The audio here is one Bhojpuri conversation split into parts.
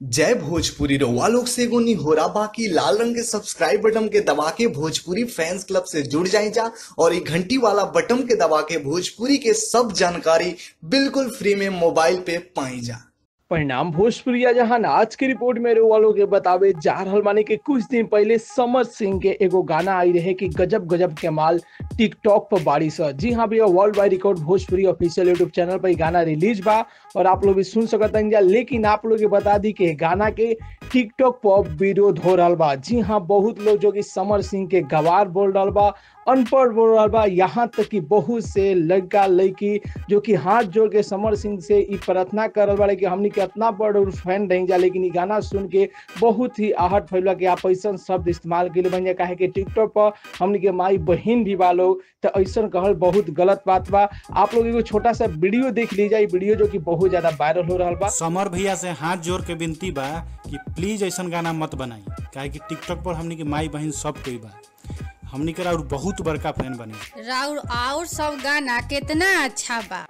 जय भोजपुरी रउआ लोग से एगो निहोरा बाकी लाल रंग के सब्सक्राइब बटन के दबा के भोजपुरी फैंस क्लब से जुड़ जाए जा और ये घंटी वाला बटन के दबा के भोजपुरी के सब जानकारी बिल्कुल फ्री में मोबाइल पे पाई जा। परिणाम भोजपुरिया जहां आज की रिपोर्ट में वालों के बतावे जा रहल माने के कुछ दिन पहले समर सिंह के एगो गाना आई रहे कि गजब गजब के माल टिकटॉक पर बारिश है। जी हाँ भैया, world wide record Bhojpuri official YouTube channel पर गाना रिलीज बा और आप लोग भी सुन सकते हैं। लेकिन आप लोग के बता दी कि गाना के टिकटॉक पर विरोध हो रहा बा। जी हाँ, बहुत लोग जो कि समर सिंह के गवार बोल रहा बा, अनपढ़ बोल रहा बा, यहाँ तक कि बहुत से लड़का लड़की जो कि हाथ जोड़ के समर सिंह से ई प्रार्थना कर रहा बा कि हमनी के इतना बड़ फैन रह जा। लेकिन ये गाना सुन के बहुत ही आहट फैला कि आप ऐसा शब्द इस्तेमाल के लिए बन जाए, काहे कि टिकटॉक पर हमनी के माई बहन भी बा लोग, तो ऐसा कहल बहुत गलत बात बा। आप लोग एगो छोटा सा वीडियो देख लीजिए, वीडियो जो कि बहुत ज्यादा वायरल हो रहा बा। समर भैया से हाथ जोड़ के विनती बा कि प्लीज ऐसा गाना मत बनाई, काहे कि टिकटॉक पर हमनी के माई बहन सब कोई बा, हमनी के राउर बहुत बड़का फैन बने। राउर और सब गाना कितना अच्छा बा।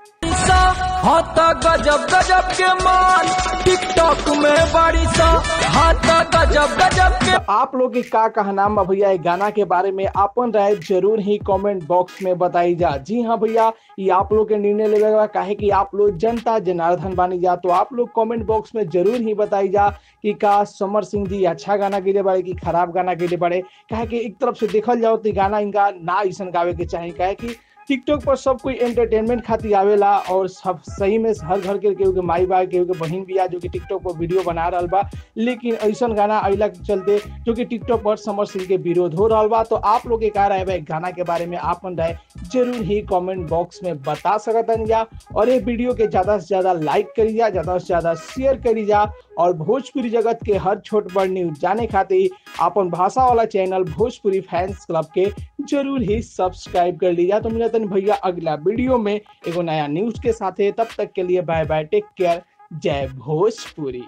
हाथा गजब गजब के माल टिकटॉक में बारिश, हाथा गजब गजब के। तो आप लोग की का कहना बा भैया ये गाना के बारे में? अपन राय जरूर ही कमेंट बॉक्स में बताई जा। जी हाँ भैया, ये आप लोग के निर्णय लेगा, काहे कि आप लोग जनता जनार्दन बानी जा। तो आप लोग कमेंट बॉक्स में जरूर ही बताई जा कि का समर सिंह जी अच्छा गाना के लिए बड़े कि खराब गाना के लिए बड़े। काहे कि एक तरफ से देखल जाओ तो गाना इनका ना ऐसा गावे के चाहिए, काहे कि टिकटॉक पर सब कोई एंटरटेनमेंट खातिर आवेला और सब सही में हर घर के केहू के माई बा, केहू के बहन भी आ जो कि टिकटॉक पर वीडियो बना रहा बा। लेकिन ऐसा गाना अइला के चलते जो कि टिकटॉक पर समर सिंह के विरोध हो रहा बा। तो आप लोग के का राय बा गाना के बारे में? आपन राय जरूर ही कमेंट बॉक्स में बता सकतन जा और ये वीडियो के ज्यादा से ज्यादा लाइक करी जा, ज्यादा से ज्यादा शेयर करी जा और भोजपुरी जगत के हर छोट बड़ न्यूज जाने खातिर अपन भाषा वाला चैनल भोजपुरी फैंस क्लब के जरूर ही सब्सक्राइब कर लीजिए। तो मिलते हैं भैया अगला वीडियो में एगो नया न्यूज के साथ। तब तक के लिए बाय बाय, टेक केयर, जय भोजपुरी।